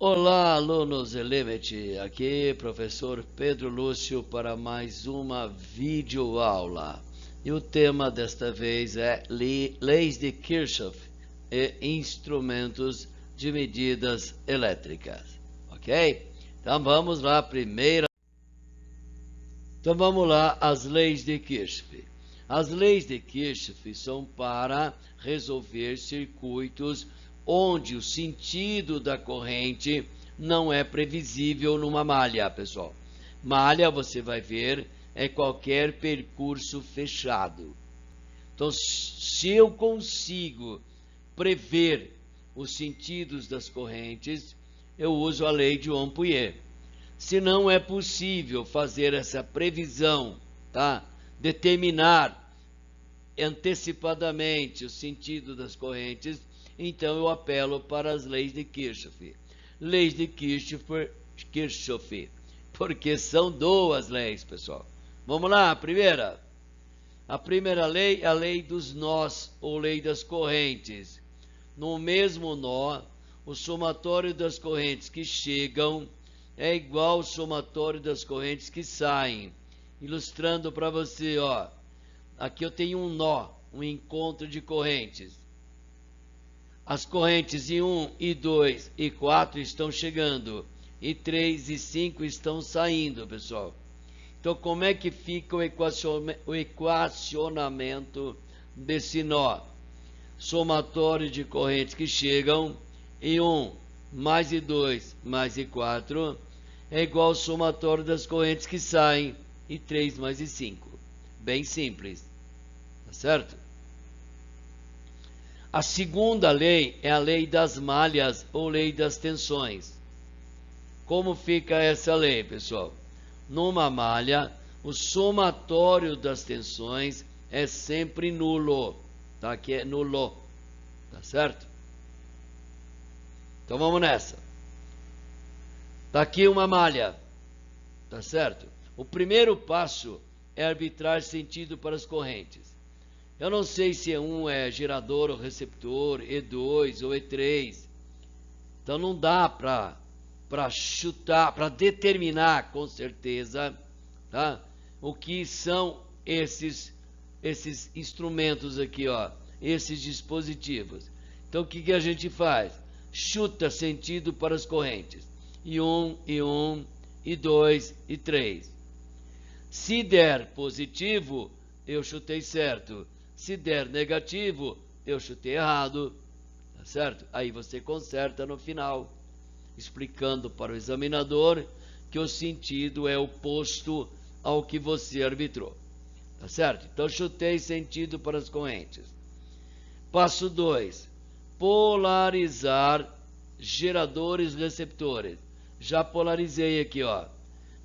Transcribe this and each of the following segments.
Olá, alunos Elevate, aqui professor Pedro Lúcio para mais uma videoaula. E o tema desta vez é Leis de Kirchhoff e instrumentos de medidas elétricas, ok? Então vamos lá, as leis de Kirchhoff. As leis de Kirchhoff são para resolver circuitos onde o sentido da corrente não é previsível numa malha, pessoal. Malha, você vai ver, é qualquer percurso fechado. Então, se eu consigo prever os sentidos das correntes, eu uso a lei de Ampère. Se não é possível fazer essa previsão, tá? Determinar antecipadamente o sentido das correntes, então eu apelo para as leis de Kirchhoff. Leis de Kirchhoff, porque são duas leis, pessoal. Vamos lá, a primeira. A primeira lei é a lei dos nós, ou lei das correntes. No mesmo nó, o somatório das correntes que chegam é igual ao somatório das correntes que saem. Ilustrando para você, ó. Aqui eu tenho um nó, um encontro de correntes. As correntes em 1, e 2 e 4 estão chegando, e 3 e 5 estão saindo, pessoal. Então, como é que fica o equacionamento desse nó? Somatório de correntes que chegam, e 1 mais e 2 mais e 4 é igual ao somatório das correntes que saem, e 3 mais e 5. Bem simples, tá certo? A segunda lei é a lei das malhas ou lei das tensões. Como fica essa lei, pessoal? Numa malha, o somatório das tensões é sempre nulo, tá? Aqui é nulo, tá certo? Então vamos nessa. Tá aqui uma malha, tá certo? O primeiro passo é arbitrar sentido para as correntes. Eu não sei se E1 é gerador ou receptor, E2 ou E3. Então não dá para chutar, para determinar com certeza, tá? O que são esses instrumentos aqui, ó, esses dispositivos. Então o que a gente faz? Chuta sentido para as correntes. E1, E1, E2 e 3. Se der positivo, eu chutei certo. Se der negativo, eu chutei errado, tá certo? Aí você conserta no final, explicando para o examinador que o sentido é oposto ao que você arbitrou, tá certo? Então, chutei sentido para as correntes. Passo 2, polarizar geradores receptores. Já polarizei aqui, ó.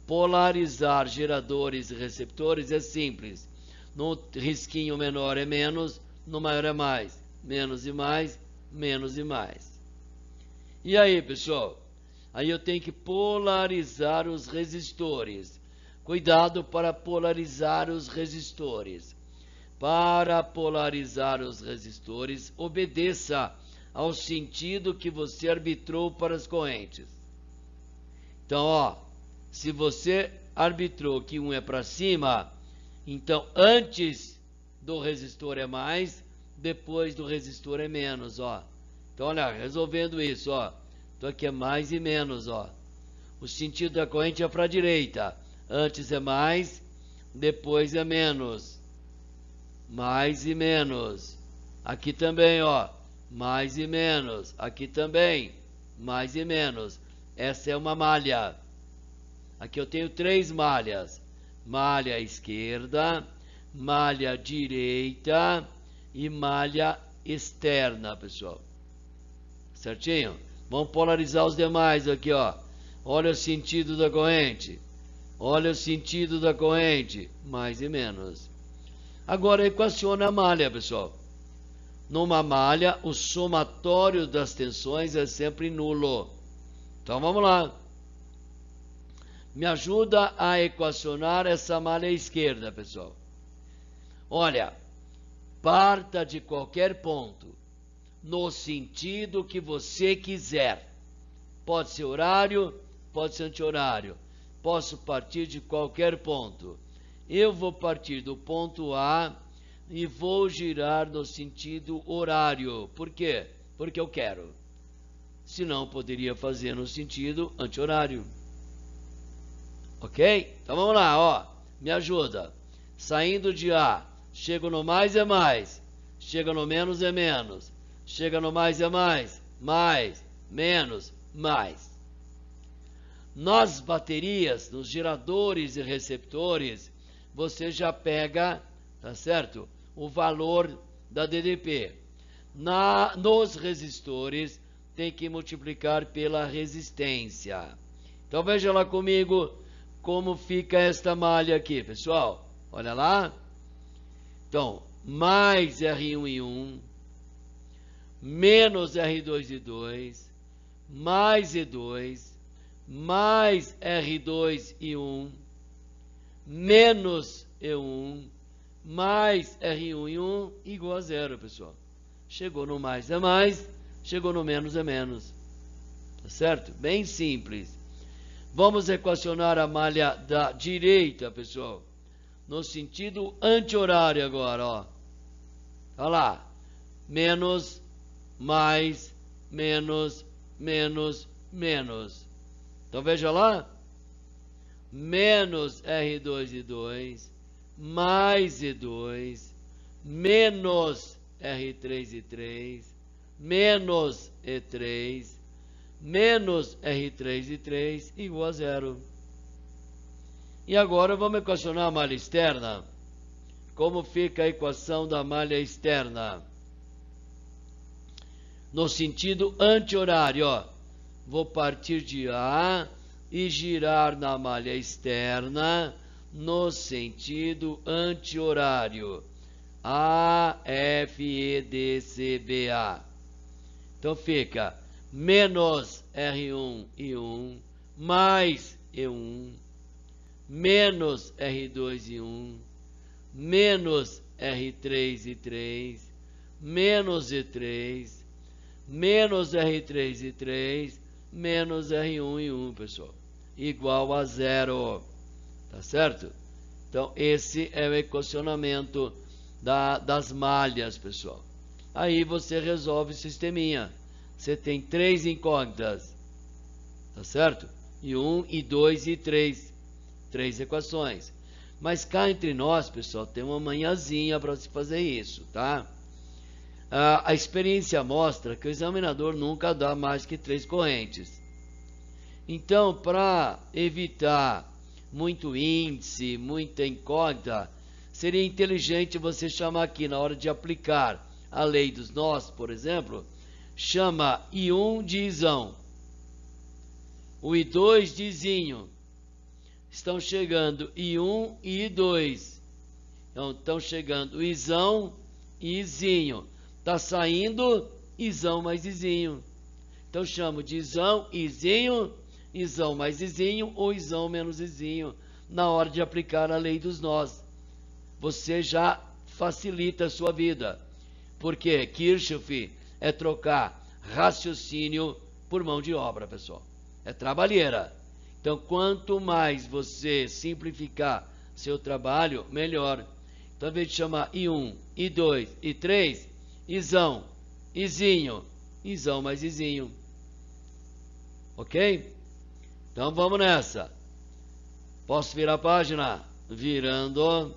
Polarizar geradores e receptores é simples. No risquinho menor é menos, no maior é mais. Menos e mais, menos e mais. E aí, pessoal? Aí eu tenho que polarizar os resistores. Cuidado para polarizar os resistores. Para polarizar os resistores, obedeça ao sentido que você arbitrou para as correntes. Então, ó, se você arbitrou que um é para cima, então antes do resistor é mais, depois do resistor é menos, ó. Então, olha, resolvendo isso, ó. Então aqui é mais e menos, ó. O sentido da corrente é para a direita. Antes é mais, depois é menos. Mais e menos. Aqui também, ó. Mais e menos. Aqui também, mais e menos. Essa é uma malha. Aqui eu tenho 3 malhas. Malha esquerda, malha direita e malha externa, pessoal. Certinho? Vamos polarizar os demais aqui, ó. Olha o sentido da corrente. Olha o sentido da corrente. Mais e menos. Agora equaciona a malha, pessoal. Numa malha, o somatório das tensões é sempre nulo. Então vamos lá. Me ajuda a equacionar essa malha esquerda, pessoal. Olha, parta de qualquer ponto, no sentido que você quiser. Pode ser horário, pode ser anti-horário. Posso partir de qualquer ponto. Eu vou partir do ponto A e vou girar no sentido horário. Por quê? Porque eu quero. Senão, poderia fazer no sentido anti-horário. Ok? Então vamos lá, ó. Me ajuda. Saindo de A, chego no mais é mais. Chega no menos é menos. Chega no mais é mais. Mais, menos, mais. Nas baterias, nos geradores e receptores, você já pega, tá certo? O valor da DDP. Nos resistores, tem que multiplicar pela resistência. Então veja lá comigo como fica esta malha aqui, pessoal. Olha lá. Então, mais R1 menos R2 mais E2, mais R2 menos E1, mais R1 igual a zero, pessoal. Chegou no mais é mais, chegou no menos é menos. Tá certo? Bem simples. Vamos equacionar a malha da direita, pessoal. No sentido anti-horário agora, ó. Olha lá. Menos, mais, menos, menos, menos. Então veja lá. Menos R2 mais E2, menos R3 menos E3, menos R3 igual a zero. E agora vamos equacionar a malha externa. Como fica a equação da malha externa? No sentido anti-horário, ó. Vou partir de A e girar na malha externa no sentido anti-horário. A, F, E, D, C, B, A. Então fica menos R1 mais E1, menos R2 menos R3 menos E3, menos R3 menos R1 pessoal, igual a zero. Tá certo? Então, esse é o equacionamento das malhas, pessoal. Aí você resolve o sisteminha. Você tem 3 incógnitas, tá certo? E 1, e 2, e 3. 3 equações. Mas cá entre nós, pessoal, tem uma manhãzinha para se fazer isso, tá? A experiência mostra que o examinador nunca dá mais que 3 correntes. Então, para evitar muito índice, muita incógnita, seria inteligente você chamar aqui, na hora de aplicar a lei dos nós, por exemplo, chama I1 de isão, o I2 de izinho. Estão chegando I1 e I2. Então, estão chegando isão e izinho. Está saindo isão mais izinho. Então, chamo de isão, izinho, isão mais izinho ou isão menos izinho na hora de aplicar a lei dos nós. Você já facilita a sua vida. Porque Kirchhoff é trocar raciocínio por mão de obra, pessoal. É trabalheira. Então, quanto mais você simplificar seu trabalho, melhor. Então, ao invés de chamar I1, I2, I3, isão, izinho, isão mais izinho. Ok? Então, vamos nessa. Posso virar a página? Virando.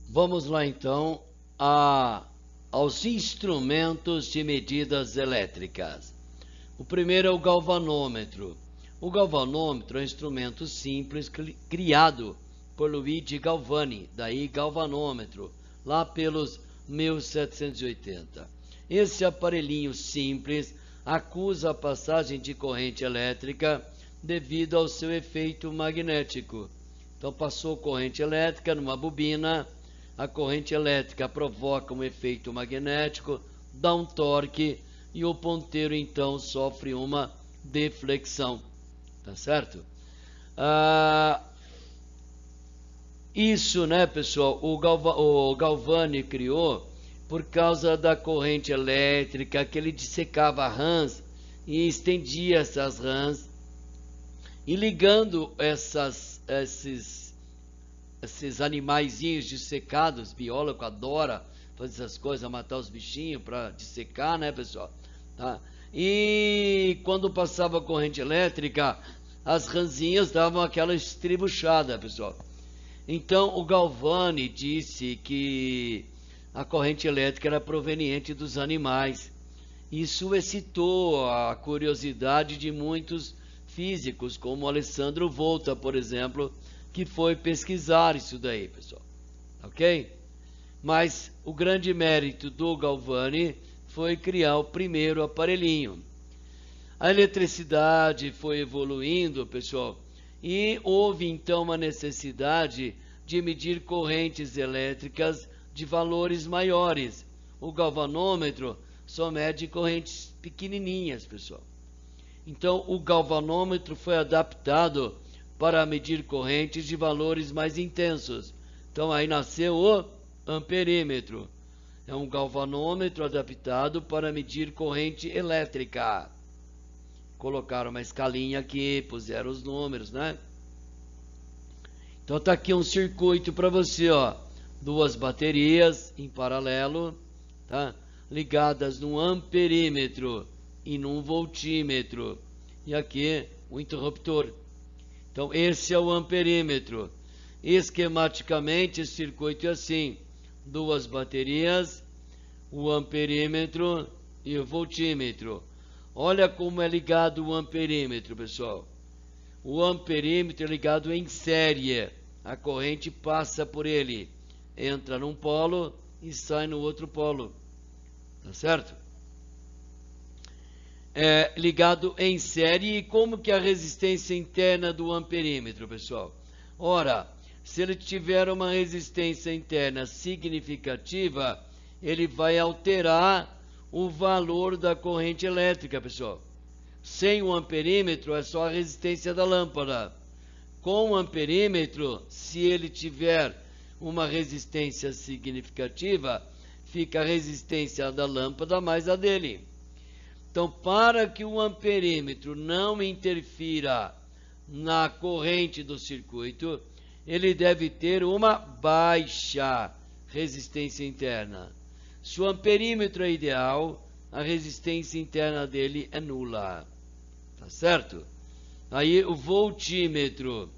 Vamos lá, então, aos instrumentos de medidas elétricas. O primeiro é o galvanômetro. O galvanômetro é um instrumento simples criado por Luigi Galvani, daí galvanômetro, lá pelos 1780. Esse aparelhinho simples acusa a passagem de corrente elétrica devido ao seu efeito magnético. Então passou corrente elétrica numa bobina, a corrente elétrica provoca um efeito magnético, dá um torque, e o ponteiro, então, sofre uma deflexão. Tá certo? Isso, né, pessoal, o Galvani criou por causa da corrente elétrica, que ele dissecava rãs e estendia essas rãs, e ligando esses animaizinhos dissecados. Biólogo adora fazer essas coisas, matar os bichinhos para dissecar, né, pessoal? Tá? E quando passava a corrente elétrica, as rãzinhas davam aquela estribuchada, pessoal. Então o Galvani disse que a corrente elétrica era proveniente dos animais. Isso excitou a curiosidade de muitos físicos, como Alessandro Volta, por exemplo, que foi pesquisar isso daí, pessoal. Ok? Mas o grande mérito do Galvani foi criar o primeiro aparelhinho. A eletricidade foi evoluindo, pessoal, e houve então uma necessidade de medir correntes elétricas de valores maiores. O galvanômetro só mede correntes pequenininhas, pessoal. Então o galvanômetro foi adaptado para medir correntes de valores mais intensos. Então aí nasceu o amperímetro. É um galvanômetro adaptado para medir corrente elétrica. Colocaram uma escalinha aqui, puseram os números, né? Então tá aqui um circuito para você, ó. Duas baterias em paralelo, tá? Ligadas num amperímetro e num voltímetro. E aqui o interruptor. Então esse é o amperímetro. Esquematicamente esse circuito é assim: duas baterias, o amperímetro e o voltímetro. Olha como é ligado o amperímetro, pessoal. O amperímetro é ligado em série. A corrente passa por ele, entra num polo e sai no outro polo. Tá certo? É ligado em série. E como que é a resistência interna do amperímetro, pessoal? Ora, se ele tiver uma resistência interna significativa, ele vai alterar o valor da corrente elétrica, pessoal. Sem o amperímetro é só a resistência da lâmpada. Com o amperímetro, se ele tiver uma resistência significativa, fica a resistência da lâmpada mais a dele. Então, para que o amperímetro não interfira na corrente do circuito, ele deve ter uma baixa resistência interna. Se o amperímetro é ideal, a resistência interna dele é nula. Tá certo? Aí o voltímetro.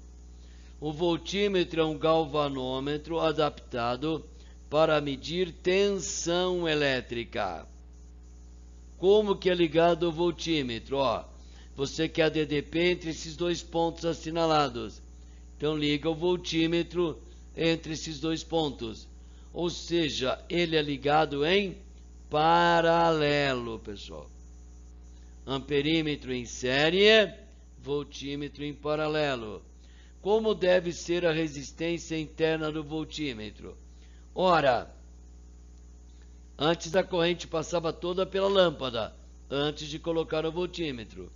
O voltímetro é um galvanômetro adaptado para medir tensão elétrica. Como que é ligado o voltímetro? Ó, você quer DDP entre esses dois pontos assinalados. Então liga o voltímetro entre esses dois pontos. Ou seja, ele é ligado em paralelo, pessoal. Amperímetro em série, voltímetro em paralelo. Como deve ser a resistência interna do voltímetro? Ora, antes a corrente passava toda pela lâmpada, antes de colocar o voltímetro.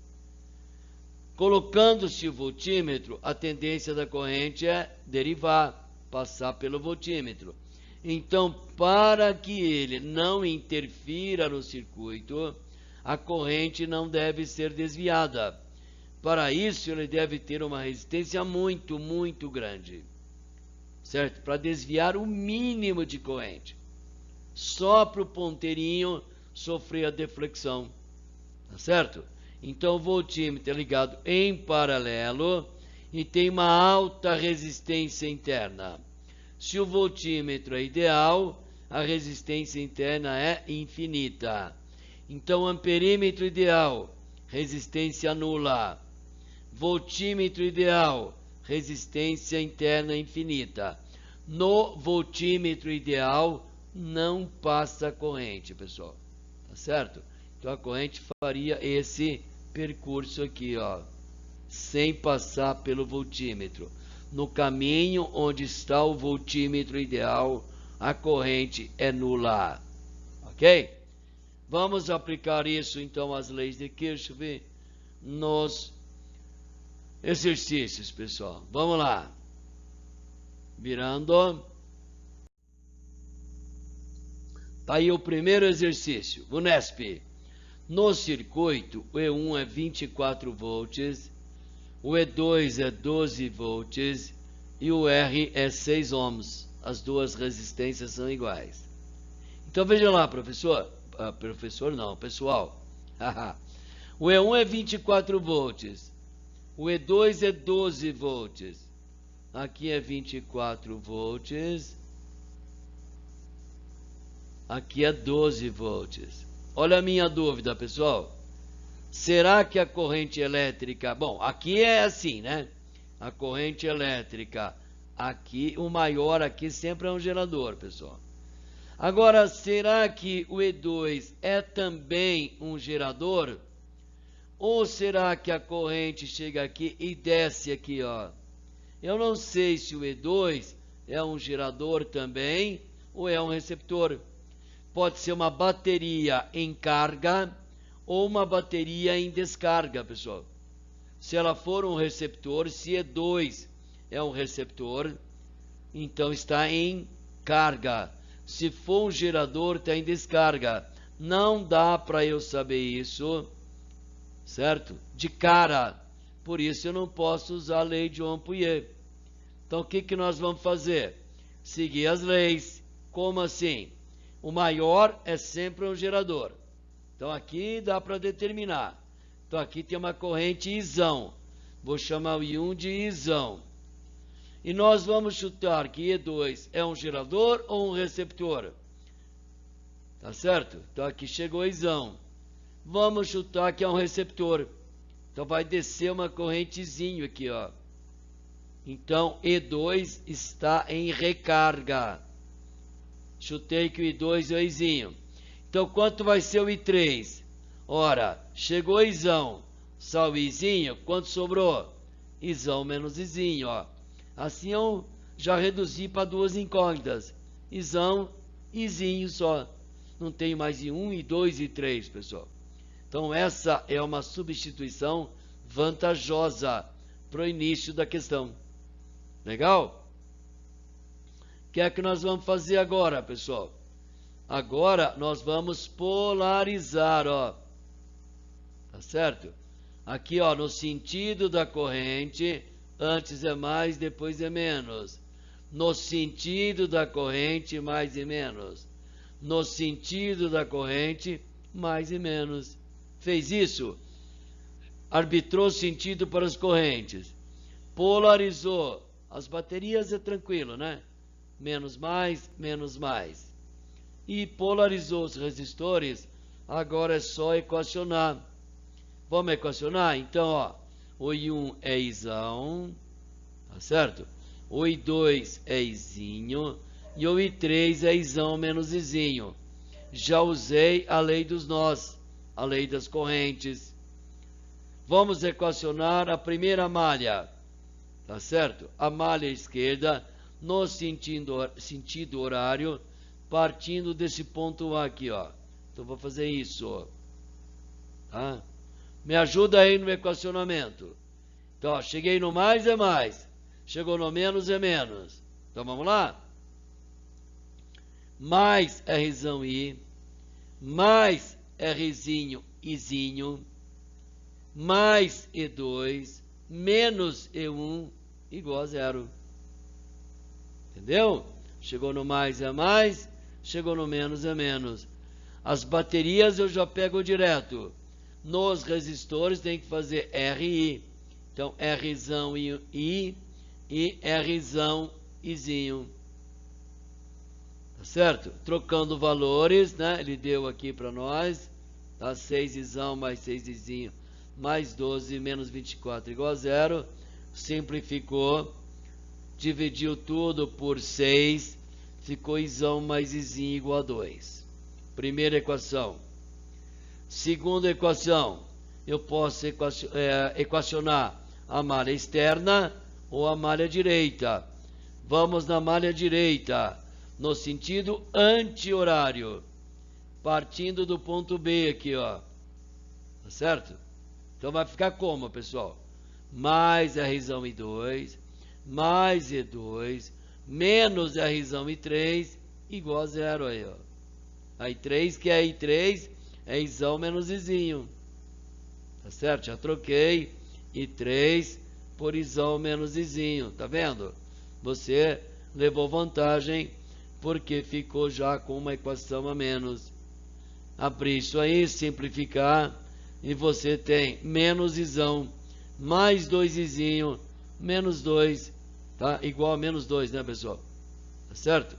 Colocando-se o voltímetro, a tendência da corrente é derivar, passar pelo voltímetro. Então, para que ele não interfira no circuito, a corrente não deve ser desviada. Para isso, ele deve ter uma resistência muito, muito grande, certo? Para desviar o mínimo de corrente. Só para o ponteirinho sofrer a deflexão, tá certo? Então, o voltímetro é ligado em paralelo e tem uma alta resistência interna. Se o voltímetro é ideal, a resistência interna é infinita. Então, amperímetro ideal, resistência nula. Voltímetro ideal, resistência interna infinita. No voltímetro ideal, não passa corrente, pessoal. Tá certo? Então, a corrente faria esse percurso aqui, ó, sem passar pelo voltímetro. No caminho onde está o voltímetro ideal, a corrente é nula. Ok? Vamos aplicar isso, então, às leis de Kirchhoff nos exercícios, pessoal. Vamos lá. Virando. Tá aí o primeiro exercício. Unesp. No circuito, o E1 é 24 volts, o E2 é 12 volts e o R é 6 ohms. As duas resistências são iguais. Então veja lá, professor. Professor não, pessoal. O E1 é 24 volts, o E2 é 12 volts. Aqui é 24 volts, aqui é 12 volts. Olha a minha dúvida, pessoal. Será que a corrente elétrica... Bom, aqui é assim, né? A corrente elétrica, aqui, o maior aqui sempre é um gerador, pessoal. Agora, será que o E2 é também um gerador? Ou será que a corrente chega aqui e desce aqui, ó? Eu não sei se o E2 é um gerador também ou é um receptor. Pode ser uma bateria em carga ou uma bateria em descarga, pessoal. Se ela for um receptor, se E2 é um receptor, então está em carga. Se for um gerador, está em descarga. Não dá para eu saber isso, certo? De cara. Por isso eu não posso usar a lei de Ohm-Pouillet. Então o que nós vamos fazer? Seguir as leis. Como assim? O maior é sempre um gerador. Então aqui dá para determinar. Então aqui tem uma corrente Izão. Vou chamar o I1 de Izão. E nós vamos chutar que E2 é um gerador ou um receptor? Tá certo? Então aqui chegou Izão. Vamos chutar que é um receptor. Então vai descer uma correntezinho aqui, ó. Então E2 está em recarga. Chutei que o I2 é o Izinho. Então quanto vai ser o I3? Ora, chegou o Izão. Só o Izinho, quanto sobrou? Izão menos Izinho, ó. Assim eu já reduzi para duas incógnitas. Izão, Izinho só. Não tem mais I1, I2 e I3, pessoal. Então essa é uma substituição vantajosa para o início da questão. Legal? O que é que nós vamos fazer agora, pessoal? Agora nós vamos polarizar, ó. Tá certo? Aqui, ó, no sentido da corrente, antes é mais, depois é menos. No sentido da corrente, mais e menos. No sentido da corrente, mais e menos. Fez isso? Arbitrou sentido para as correntes. Polarizou. As baterias é tranquilo, né? Menos mais, menos mais. E polarizou os resistores, agora é só equacionar. Vamos equacionar? Então, ó, o I1 é Izão, tá certo? O I2 é Izinho e o I3 é Izão menos Izinho. Já usei a lei dos nós, a lei das correntes. Vamos equacionar a primeira malha, tá certo? A malha esquerda no sentido horário, partindo desse ponto A aqui, ó. Então vou fazer isso, ó. Tá? Me ajuda aí no equacionamento. Então, ó, cheguei no mais é mais, chegou no menos é menos. Então vamos lá? Mais Rzão I, mais Rzinho Izinho, mais E2, menos E1, igual a zero. Entendeu? Chegou no mais é mais, chegou no menos é menos. As baterias eu já pego direto. Nos resistores tem que fazer RI. Então, Rzão I e Rzão Izinho. Tá certo? Trocando valores, né? Ele deu aqui para nós. Tá? 6 Izão mais 6 Izinho mais 12 menos 24 igual a zero. Simplificou. Dividiu tudo por 6. Ficou Izão mais Izinho igual a 2. Primeira equação. Segunda equação. Eu posso equacionar a malha externa ou a malha direita. Vamos na malha direita, no sentido anti-horário, partindo do ponto B aqui, ó. Tá certo? Então vai ficar como, pessoal? Mais Rzão I2, mais E2, menos Rzão I3, igual a zero aí, ó. Aí 3, que é I3, é Izão menos Izinho. Tá certo? Já troquei I3 por Izão menos Izinho. Tá vendo? Você levou vantagem porque ficou já com uma equação a menos. Abrir isso aí, simplificar, e você tem menos Izão mais 2 Izinho menos 2, tá? Igual a menos 2, né, pessoal? Tá certo?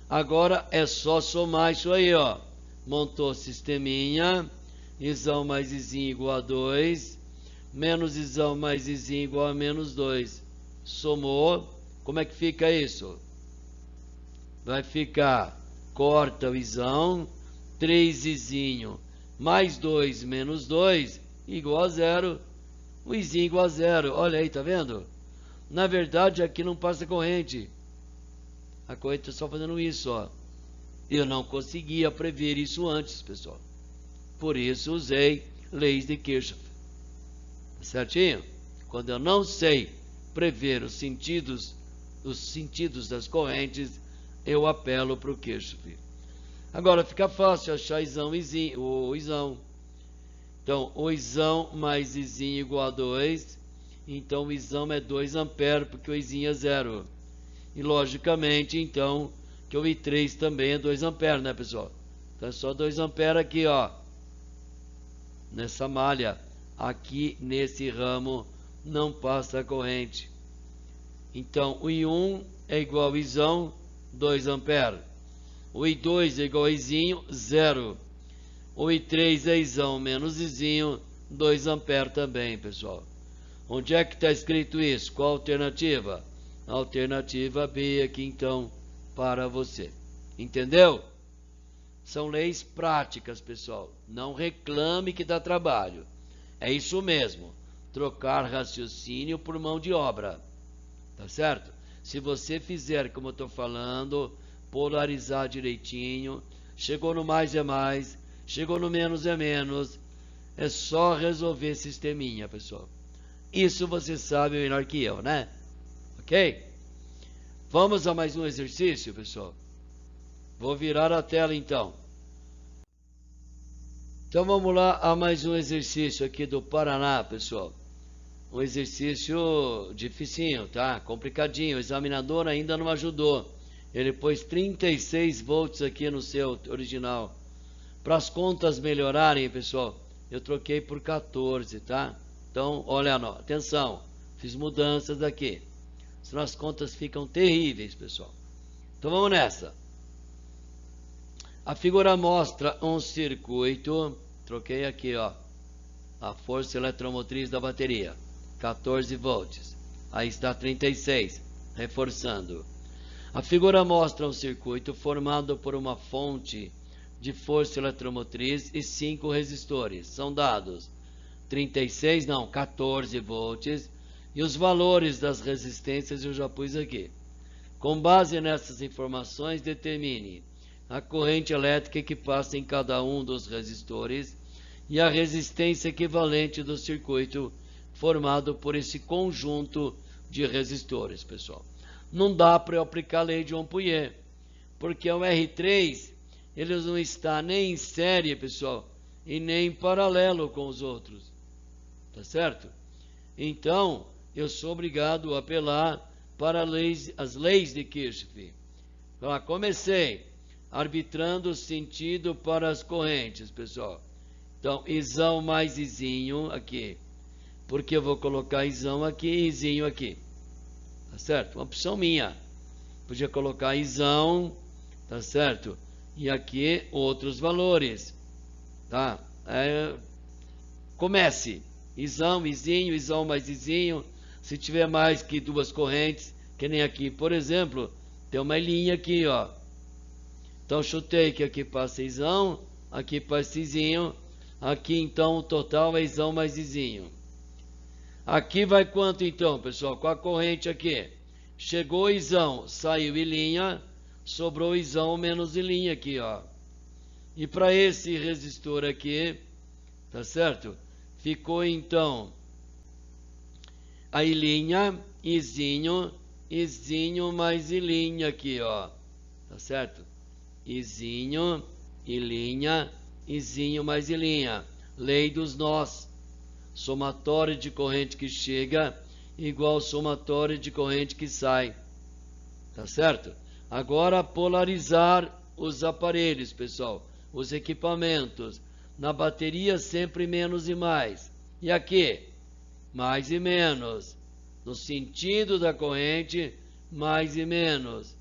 Agora é só somar isso aí, ó. Montou sisteminha, Izão mais Izinho igual a 2, menos Izão mais Izinho igual a menos 2. Somou, como é que fica isso? Vai ficar, corta o Izão, 3 Izinho mais 2 menos 2 igual a 0. O Izinho igual a 0, olha aí, tá vendo? Na verdade aqui não passa corrente. A corrente está só fazendo isso, ó. Eu não conseguia prever isso antes, pessoal. Por isso usei leis de Kirchhoff. Certinho? Quando eu não sei prever os sentidos das correntes, eu apelo para o Kirchhoff. Agora fica fácil achar Izão e Izinho, o Izão. Então, o Izão mais Izinho igual a 2. Então, o Izão é 2 amperes, porque o Izinho é 0. E, logicamente, então, que o I3 também é 2 amperes, né, pessoal? Então, é só 2 amperes aqui, ó. Nessa malha. Aqui, nesse ramo, não passa a corrente. Então, o I1 é igual a Izão, 2 amperes. O I2 é igual a Izinho, 0. O I3 é Izão menos Izinho, 2 amperes também, pessoal. Onde é que está escrito isso? Qual a alternativa? A alternativa B aqui, então, para você. Entendeu? São leis práticas, pessoal. Não reclame que dá trabalho. É isso mesmo. Trocar raciocínio por mão de obra. Tá certo? Se você fizer como eu estou falando, polarizar direitinho, chegou no mais é mais, chegou no menos é menos, é só resolver sisteminha, pessoal. Isso você sabe melhor que eu, né? Ok? Vamos a mais um exercício, pessoal? Vou virar a tela, então. Então, vamos lá a mais um exercício aqui do Paraná, pessoal. Um exercício dificinho, tá? Complicadinho. O examinador ainda não ajudou. Ele pôs 36 volts aqui no seu original. Para as contas melhorarem, pessoal, eu troquei por 14, tá? Então, olha, atenção. Fiz mudanças aqui. Senão as contas ficam terríveis, pessoal. Então vamos nessa. A figura mostra um circuito. Troquei aqui, ó. A força eletromotriz da bateria. 14 volts. Aí está 36. Reforçando. A figura mostra um circuito formado por uma fonte de força eletromotriz e 5 resistores. São dados 14 volts. E os valores das resistências eu já pus aqui. Com base nessas informações, determine a corrente elétrica que passa em cada um dos resistores e a resistência equivalente do circuito formado por esse conjunto de resistores, pessoal. Não dá para eu aplicar a lei de Ampère, porque o R3 ele não está nem em série, pessoal, e nem em paralelo com os outros. Tá certo? Então, eu sou obrigado a apelar para as leis de Kirchhoff. Então, comecei arbitrando o sentido para as correntes, pessoal. Então, Izão mais Izinho aqui. Porque eu vou colocar Izão aqui e Izinho aqui. Tá certo? Uma opção minha. Podia colocar Izão, tá certo? E aqui outros valores. Tá? Comece. Izão, Izinho, Izão mais Izinho. Se tiver mais que 2 correntes, que nem aqui, por exemplo, tem uma linha aqui, ó. Então, chutei que aqui passa Izão, aqui passa Izinho. Aqui, então, o total é Izão mais Izinho. Aqui vai quanto, então, pessoal? Com a corrente aqui. Chegou Izão, saiu em linha, sobrou Izão menos em linha aqui, ó. E para esse resistor aqui, tá certo? Ficou, então, a linha, Izinho mais linha aqui, ó. Tá certo? izinho, ilinha, izinho mais ilinha. Lei dos nós. Somatório de corrente que chega igual somatório de corrente que sai. Tá certo? Agora, polarizar os aparelhos, pessoal. Os equipamentos. Na bateria, sempre menos e mais. E aqui? Mais e menos. No sentido da corrente, mais e menos.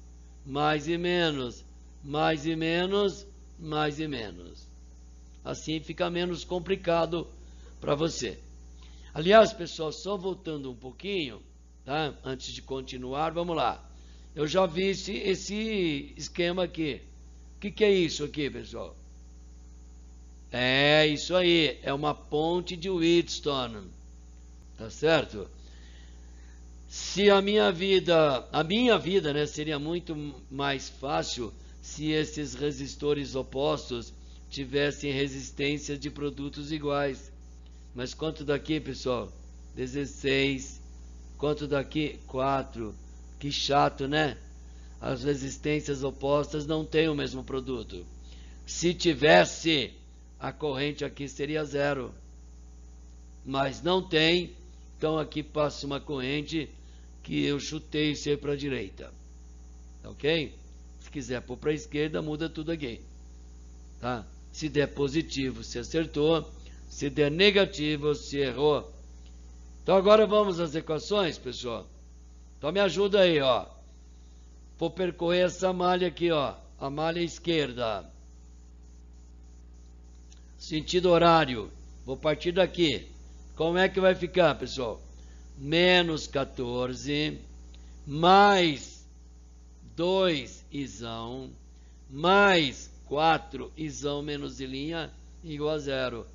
Mais e menos. Mais e menos. Mais e menos. Assim fica menos complicado para você. Aliás, pessoal, só voltando um pouquinho, tá? Antes de continuar, vamos lá. Eu já vi esse esquema aqui. O que é isso aqui, pessoal? É isso aí, é uma ponte de Wheatstone, tá certo? Se a minha vida, né, seria muito mais fácil se esses resistores opostos tivessem resistência de produtos iguais. Mas quanto daqui, pessoal? 16. Quanto daqui? 4. Que chato, né? As resistências opostas não têm o mesmo produto. Se tivesse, a corrente aqui seria 0. Mas não tem, então aqui passa uma corrente que eu chutei isso aí para a direita. Ok? Se quiser pôr para a esquerda, muda tudo aqui. Tá? Se der positivo, se acertou. Se der negativo, se errou. Então agora vamos às equações, pessoal. Então me ajuda aí, ó. Vou percorrer essa malha aqui, ó. A malha esquerda. Sentido horário. Vou partir daqui. Como é que vai ficar, pessoal? Menos 14 mais 2 isão mais 4 isão menos ilinha igual a 0.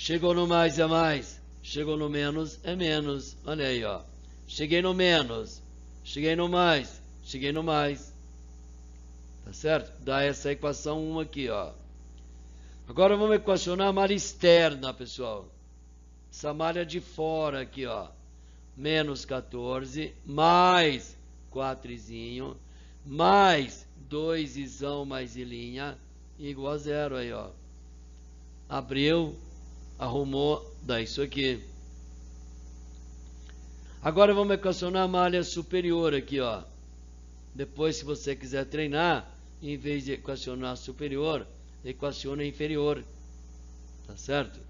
Chegou no mais é mais, chegou no menos é menos. Olha aí, ó. Cheguei no menos, cheguei no mais, cheguei no mais. Tá certo? Dá essa equação 1 aqui, ó. Agora vamos equacionar a malha externa, pessoal. Essa malha de fora aqui, ó. Menos 14 mais 4 izinho mais 2 isão mais ilinha igual a 0 aí, ó. Abriu. Arrumou, dá isso aqui. Agora vamos equacionar a malha superior aqui, ó. Depois, se você quiser treinar, em vez de equacionar a superior, equaciona a inferior. Tá certo?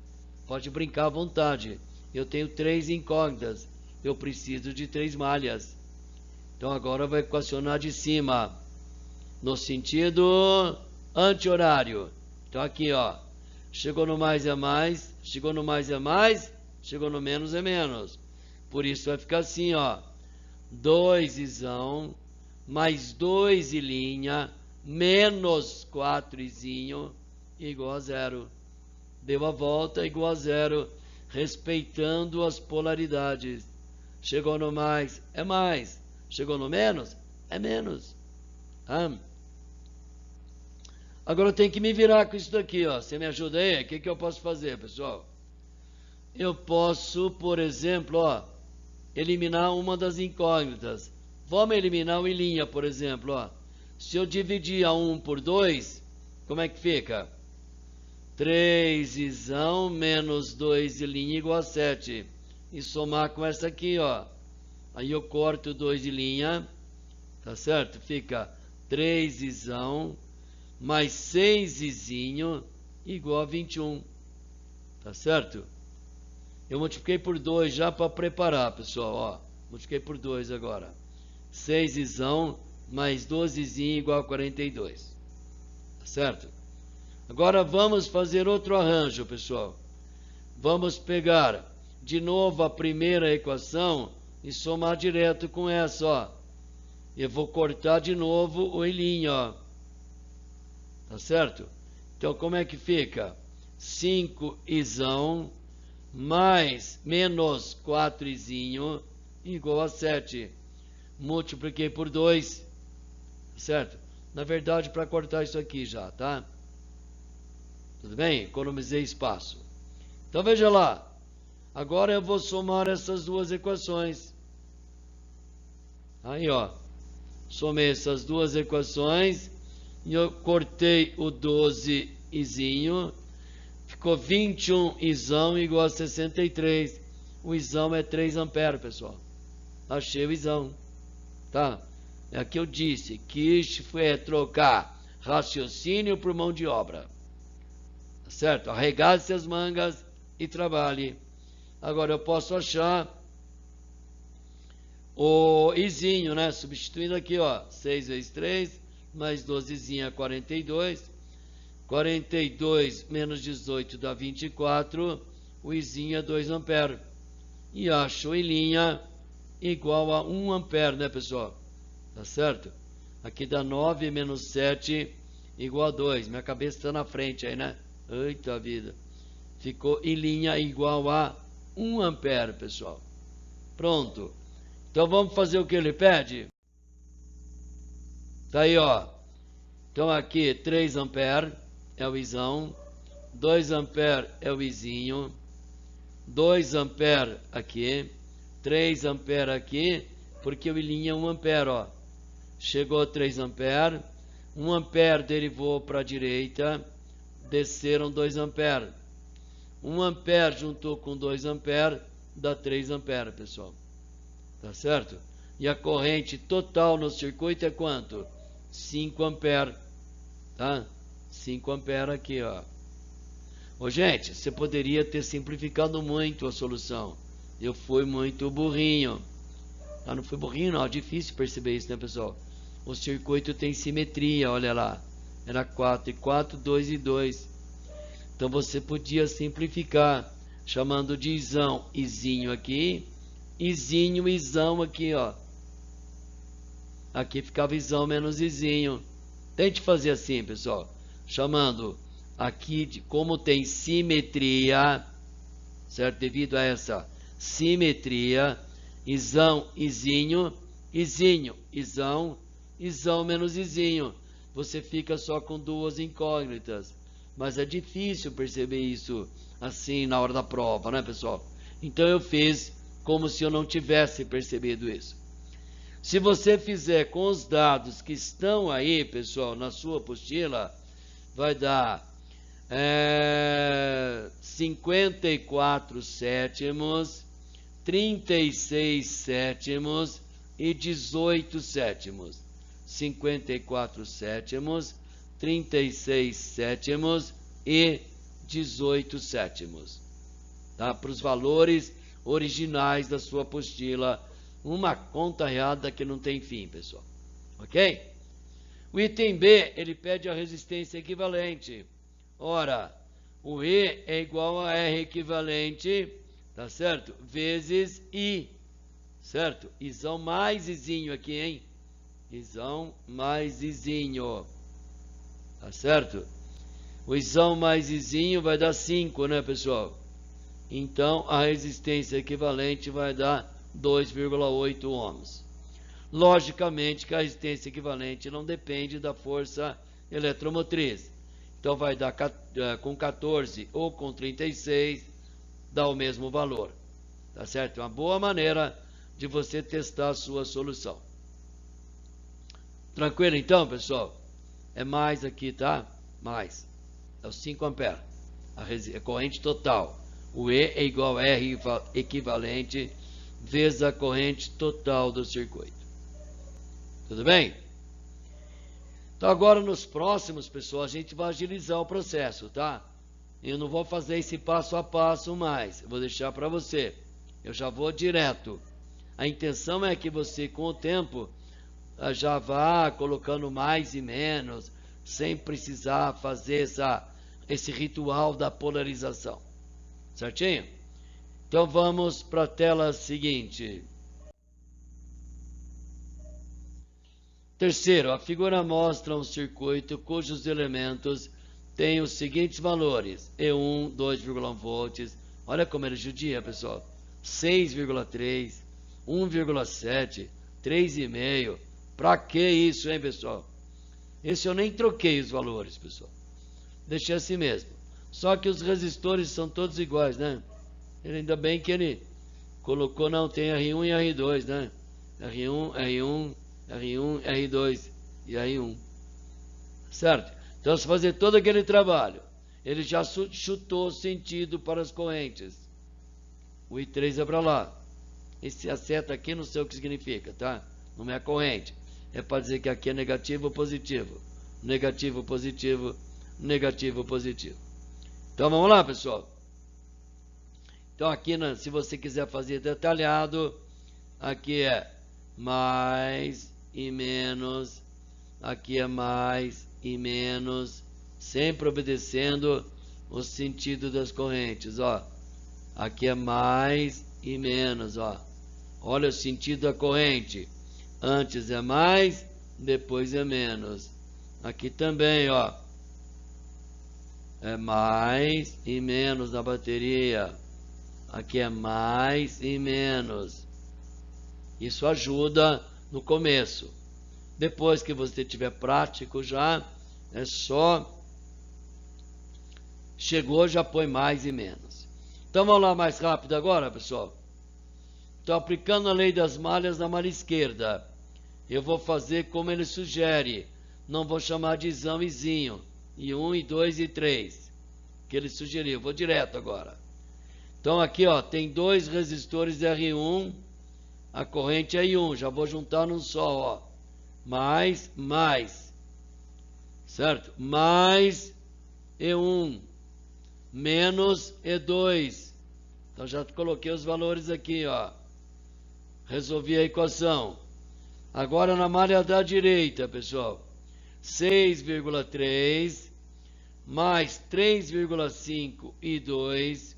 Pode brincar à vontade. Eu tenho 3 incógnitas. Eu preciso de 3 malhas. Então agora eu vou equacionar de cima. No sentido anti-horário. Então aqui, ó. Chegou no mais é mais, chegou no mais é mais, chegou no menos é menos. Por isso vai ficar assim, ó. 2 isão, mais 2 ilinha, menos 4 izinho, igual a 0. Deu a volta, igual a 0, respeitando as polaridades. Chegou no mais, é mais. Chegou no menos, é menos. Agora eu tenho que me virar com isso daqui, ó. Você me ajuda aí? O que eu posso fazer, pessoal? Eu posso, por exemplo, ó, eliminar uma das incógnitas. Vamos eliminar o ilinha, por exemplo, ó. Se eu dividir a 1 por 2, como é que fica? 3 isão menos 2 ilinha igual a 7. E somar com essa aqui, ó. Aí eu corto 2 ilinha, tá certo? Fica 3 isão mais 6 izinho igual a 21. Tá certo? Eu multipliquei por 2 já para preparar, pessoal. Ó, multipliquei por 2 agora. 6 isão mais 12 izinho igual a 42. Tá certo? Agora vamos fazer outro arranjo, pessoal. Vamos pegar de novo a primeira equação e somar direto com essa, ó. Eu vou cortar de novo o ilinho, ó. Tá certo? Então, como é que fica? 5 isão mais menos 4 izinho igual a 7. Multipliquei por 2. Certo? Na verdade, para cortar isso aqui já, tá? Tudo bem? Economizei espaço. Então, veja lá. Agora eu vou somar essas duas equações. Aí, ó. Somei essas duas equações. E eu cortei o 12 izinho. Ficou 21 isão igual a 63. O isão é 3 amperes, pessoal. Achei o isão. Tá? É o que eu disse. Que isso foi trocar raciocínio por mão de obra. Tá certo? Arregace as mangas e trabalhe. Agora eu posso achar o izinho, né? Substituindo aqui, ó. 6 vezes 3, mais 12 izinho é 42. 42 menos 18 dá 24. O izinho é 2 amperes. E acho o ilinha igual a 1 ampere, né, pessoal? Tá certo? Aqui dá 9 menos 7 igual a 2. Minha cabeça está na frente aí, né? Eita vida. Ficou ilinha igual a 1 ampere, pessoal. Pronto. Então vamos fazer o que ele pede? Tá aí, ó. Então aqui 3 amperes é o isão. 2 amperes é o izinho. 2 amperes aqui. 3 amperes aqui. Porque o ilinha é 1 ampere, ó. Chegou a 3 amperes. 1 ampere derivou para a direita. Desceram 2 amperes. 1 ampere juntou com 2 amperes. Dá 3 amperes, pessoal. Tá certo? E a corrente total no circuito é quanto? 5 amperes. Tá? 5 amperes aqui, ó. Ô, gente, você poderia ter simplificado muito a solução. Eu fui muito burrinho. Ah, não fui burrinho, não. É difícil perceber isso, né, pessoal? O circuito tem simetria, olha lá. Era 4 e 4, 2 e 2. Então você podia simplificar, chamando de isão, izinho aqui. Izinho, isão aqui, ó. Aqui ficava isão menos izinho. Tente fazer assim, pessoal. Chamando aqui de como tem simetria, certo? Devido a essa simetria, isão, izinho, izinho, isão, isão menos izinho. Você fica só com duas incógnitas. Mas é difícil perceber isso assim na hora da prova, né, pessoal? Então eu fiz como se eu não tivesse percebido isso. Se você fizer com os dados que estão aí, pessoal, na sua apostila, vai dar 54 sétimos, 36 sétimos e 18 sétimos. 54 sétimos, 36 sétimos e 18 sétimos. Tá? Para os valores originais da sua apostila. Uma conta reada que não tem fim, pessoal. Ok? O item B, ele pede a resistência equivalente. Ora, o E é igual a R equivalente, tá certo? Vezes I, certo? Isão mais Izinho aqui, hein? Isão mais Izinho, tá certo? O Isão mais Izinho vai dar 5, né, pessoal? Então, a resistência equivalente vai dar 2,8 ohms. Logicamente que a resistência equivalente não depende da força eletromotriz. Então vai dar com 14 ou com 36, dá o mesmo valor. Tá certo? É uma boa maneira de você testar a sua solução. Tranquilo então, pessoal? É mais aqui, tá? Mais. É os 5 amperes. A corrente total. O E é igual a R equivalente vezes a corrente total do circuito. Tudo bem? Então agora nos próximos, pessoal, a gente vai agilizar o processo, tá? Eu não vou fazer esse passo a passo mais. Eu vou deixar para você. Eu já vou direto. A intenção é que você, com o tempo, já vá colocando mais e menos, sem precisar fazer esse ritual da polarização. Certinho? Então vamos para a tela seguinte. Terceiro, a figura mostra um circuito cujos elementos têm os seguintes valores. E1, 2,1 volts. Olha como ele judia, pessoal. 6,3, 1,7, 3,5. Para que isso, hein, pessoal? Esse eu nem troquei os valores, pessoal. Deixei assim mesmo. Só que os resistores são todos iguais, né? Ainda bem que ele colocou, não, tem R1 e R2, né? R1, R1, R1, R2 e R1. certo? Então, se fazer todo aquele trabalho, ele já chutou o sentido para as correntes. O I3 é para lá. Esse seta aqui não sei o que significa, tá? Não é corrente. É para dizer que aqui é negativo ou positivo. Negativo, positivo, negativo, positivo. Então, vamos lá, pessoal. Então, aqui, se você quiser fazer detalhado, aqui é mais e menos. Aqui é mais e menos. Sempre obedecendo o sentido das correntes, ó. Aqui é mais e menos, ó. Olha o sentido da corrente. Antes é mais, depois é menos. Aqui também, ó. É mais e menos na bateria. Aqui é mais e menos. Isso ajuda no começo. Depois que você tiver prático já, é só... Chegou, já põe mais e menos. Então vamos lá mais rápido agora, pessoal. Estou aplicando a lei das malhas na malha esquerda. Eu vou fazer como ele sugere. Não vou chamar de isão e zinho. E 1, e 2 e 3. Que ele sugeriu. Vou direto agora. Então aqui, ó, tem dois resistores R1. A corrente é I1. Já vou juntar num só, ó. Mais. Certo? Mais E1. Menos E2. Então já coloquei os valores aqui, ó. Resolvi a equação. Agora na malha da direita, pessoal. 6,3 mais 3,5 e 2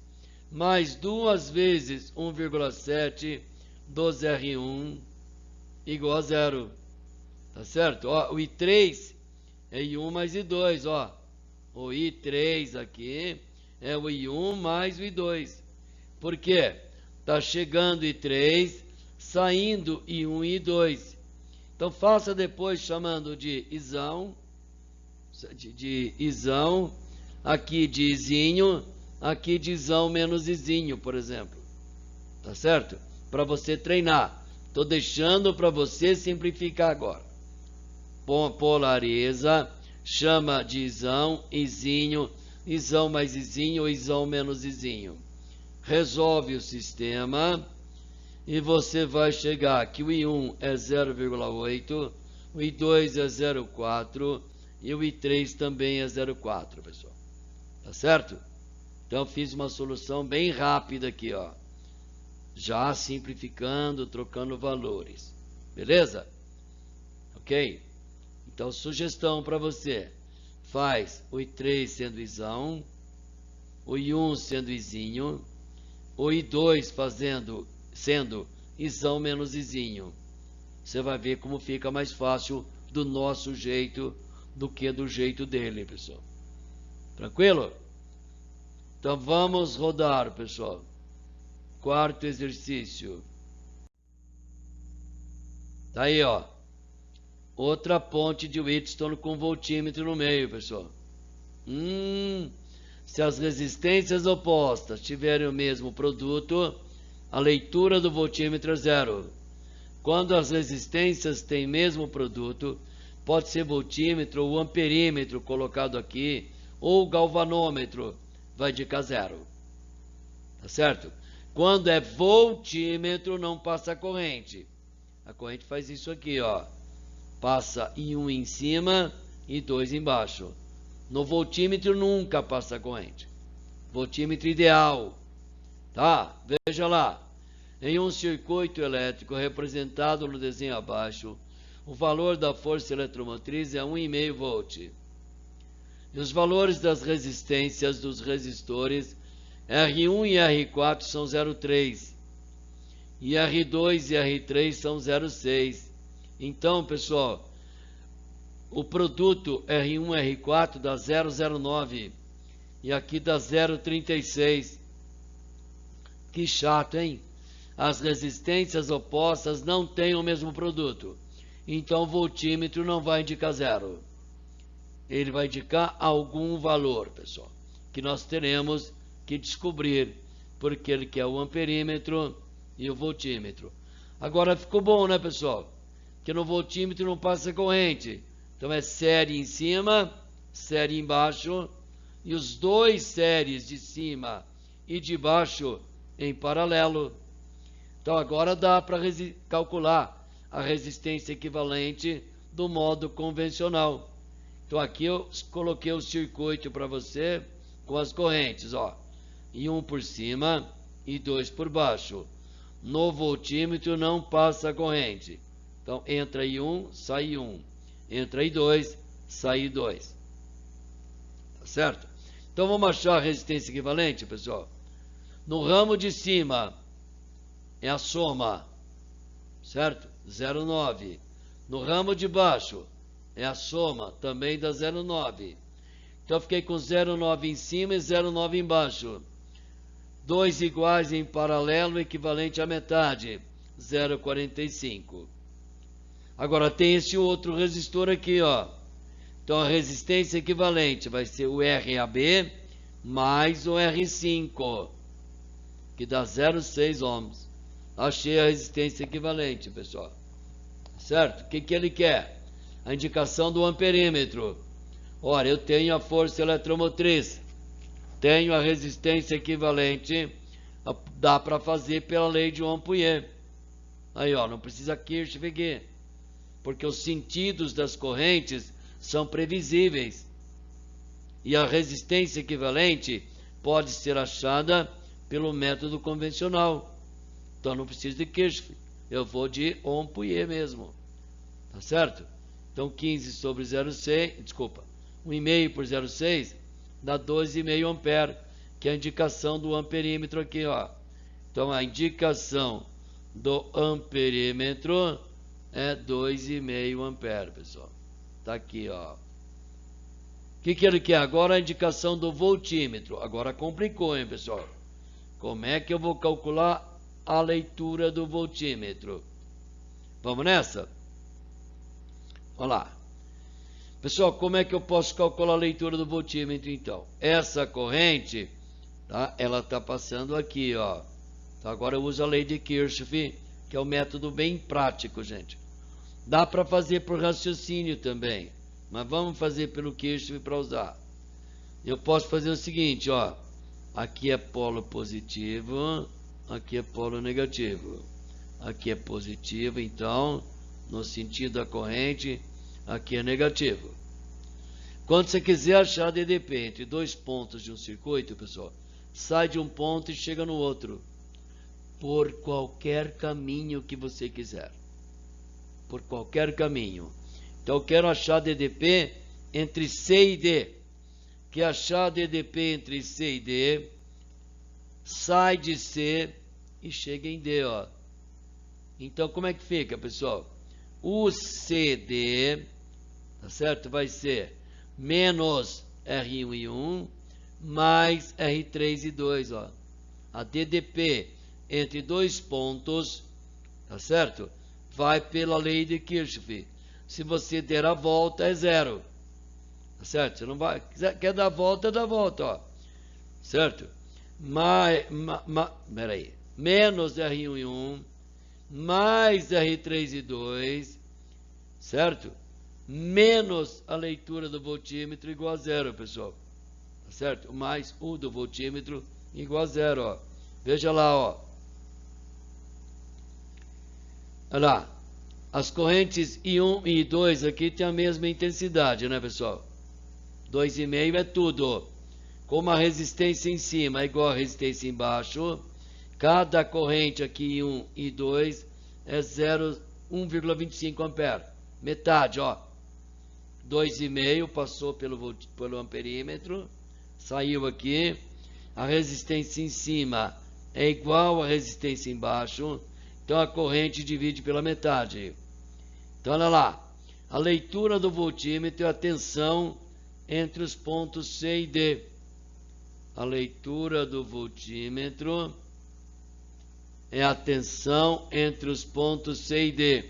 mais 2 vezes 1,7 dos R1 igual a 0. Tá certo? Ó, o I3 é I1 mais I2, ó. O I3 aqui é o I1 mais o I2. Por quê? Tá chegando I3, saindo I1 e I2. Então faça depois chamando de isão, aqui de izinho, aqui de isão menos izinho, por exemplo. Tá certo? Para você treinar. Estou deixando para você simplificar agora. Polariza, chama de isão, izinho, isão mais izinho ou isão menos izinho. Resolve o sistema e você vai chegar que o I1 é 0,8, o I2 é 0,4 e o I3 também é 0,4, pessoal. Tá certo? Então fiz uma solução bem rápida aqui, ó. Já simplificando, trocando valores. Beleza? Ok? Então, sugestão para você. Faz o I3 sendo isão, o I1 sendo izinho, o I2 sendo isão menos izinho. Você vai ver como fica mais fácil do nosso jeito do que do jeito dele, pessoal. Tranquilo? Então vamos rodar, pessoal. Quarto exercício. Tá aí, ó. Outra ponte de Wheatstone com voltímetro no meio, pessoal. Se as resistências opostas tiverem o mesmo produto, a leitura do voltímetro é 0. Quando as resistências têm mesmo produto, pode ser voltímetro ou amperímetro colocado aqui, ou galvanômetro, vai indicar 0. Tá certo? Quando é voltímetro, não passa a corrente. A corrente faz isso aqui, ó. Passa I1 em cima e 2 embaixo. No voltímetro nunca passa a corrente. Voltímetro ideal. Tá? Veja lá. Em um circuito elétrico representado no desenho abaixo, o valor da força eletromotriz é 1,5 volt. E os valores das resistências dos resistores R1 e R4 são 0,3. E R2 e R3 são 0,6. Então, pessoal, o produto R1 e R4 dá 0,09 e aqui dá 0,36. Que chato, hein? As resistências opostas não têm o mesmo produto. Então, o voltímetro não vai indicar 0. Ele vai indicar algum valor, pessoal, que nós teremos que descobrir, porque ele quer o amperímetro e o voltímetro. Agora ficou bom, né, pessoal? Que no voltímetro não passa corrente. Então é série em cima, série embaixo, e os dois séries de cima e de baixo em paralelo. Então agora dá para calcular a resistência equivalente do modo convencional. Então aqui eu coloquei o circuito para você com as correntes, ó, e um por cima e dois por baixo. No voltímetro não passa a corrente. Então entra aí um, sai um. Entra aí dois, sai dois. Tá certo? Então vamos achar a resistência equivalente, pessoal. No ramo de cima é a soma, certo? 0,9. No ramo de baixo é a soma, também dá 0,9. Então eu fiquei com 0,9 em cima e 0,9 embaixo. Dois iguais em paralelo, equivalente à metade, 0,45. Agora tem esse outro resistor aqui, ó. Então a resistência equivalente vai ser o RAB mais o R5, que dá 0,6 ohms. Achei a resistência equivalente, pessoal. Certo? O que ele quer? A indicação do amperímetro. Ora, eu tenho a força eletromotriz, tenho a resistência equivalente, dá para fazer pela lei de Ampère. Aí, ó, não precisa Kirchhoff aqui, porque os sentidos das correntes são previsíveis. E a resistência equivalente pode ser achada pelo método convencional. Então não preciso de Kirchhoff, eu vou de Ampère mesmo. Tá certo? Então 15 sobre 0,6, desculpa, 1,5 por 0,6 dá 12,5 ampere, que é a indicação do amperímetro aqui, ó. Então a indicação do amperímetro é 2,5 ampere, pessoal. Tá aqui, ó. O que ele quer agora? A indicação do voltímetro. Agora complicou, hein, pessoal? Como é que eu vou calcular a leitura do voltímetro? Vamos nessa? Olha lá. Pessoal, como é que eu posso calcular a leitura do voltímetro, então? Essa corrente, tá? Ela está passando aqui, ó. Então, agora eu uso a lei de Kirchhoff, que é um método bem prático, gente. Dá para fazer por raciocínio também, mas vamos fazer pelo Kirchhoff para usar. Eu posso fazer o seguinte, ó. Aqui é polo positivo, aqui é polo negativo. Aqui é positivo, então, no sentido da corrente, aqui é negativo. Quando você quiser achar a DDP entre dois pontos de um circuito, pessoal, sai de um ponto e chega no outro, por qualquer caminho que você quiser. Por qualquer caminho. Então eu quero achar a DDP entre C e D. Que achar a DDP entre C e D, sai de C e chega em D, ó. Então como é que fica, pessoal? O CD, tá certo? Vai ser menos R1 e 1 mais R3 e 2, ó. A DDP entre dois pontos, tá certo? Vai pela lei de Kirchhoff. Se você der a volta, é zero. Tá certo? Você não vai, quer dar a volta, dá a volta, ó. Certo? Peraí. Menos R1 e 1 mais R3 e 2, certo? Menos a leitura do voltímetro igual a zero, pessoal. Tá certo? Mais o do voltímetro igual a zero, ó. Veja lá, ó. Olha lá. As correntes I1 e I2 aqui tem a mesma intensidade, né, pessoal? 2,5 é tudo. Como a resistência em cima é igual a resistência embaixo, cada corrente aqui I1 e I2 é 1,25 ampere. Metade, ó. 2,5 passou pelo amperímetro, saiu aqui. A resistência em cima é igual à resistência embaixo, então a corrente divide pela metade. Então olha lá, a leitura do voltímetro é a tensão entre os pontos C e D. A leitura do voltímetro é a tensão entre os pontos C e D.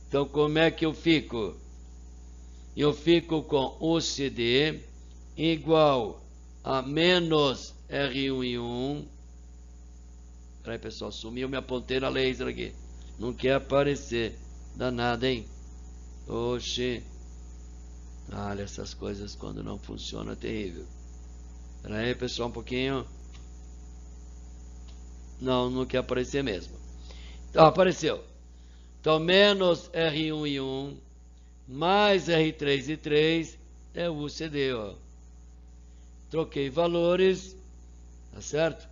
Então como é que eu fico? Eu fico com o CD igual a menos R1 e 1. Peraí, pessoal, sumiu minha ponteira laser aqui. Não quer aparecer. Danada, hein? Oxi. Olha, essas coisas quando não funcionam é terrível. Espera aí, pessoal, um pouquinho. Não, não quer aparecer mesmo. Então, apareceu. Então, menos R1 e 1, mais R3 e 3 é o UCD, ó. Troquei valores, tá certo?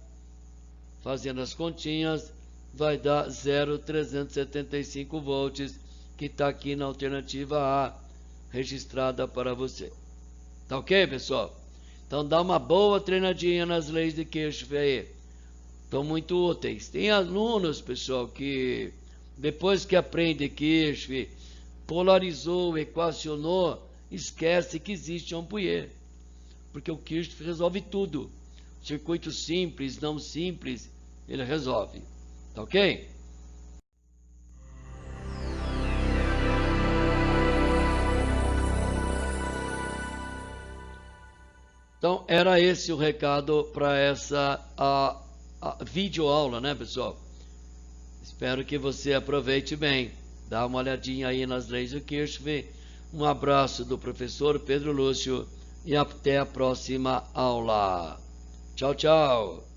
Fazendo as continhas, vai dar 0,375 volts, que está aqui na alternativa A, registrada para você. Tá ok, pessoal? Então dá uma boa treinadinha nas leis de Kirchhoff aí. Estão muito úteis. Tem alunos, pessoal, que depois que aprende Kirchhoff, polarizou, equacionou, esquece que existe Ampère. Porque o Kirchhoff resolve tudo. Circuito simples, não simples, ele resolve. Tá ok? Então, era esse o recado para essa videoaula, né, pessoal? Espero que você aproveite bem. Dá uma olhadinha aí nas leis do Kirchhoff. Um abraço do professor Pedro Lúcio e até a próxima aula. Tchau, tchau.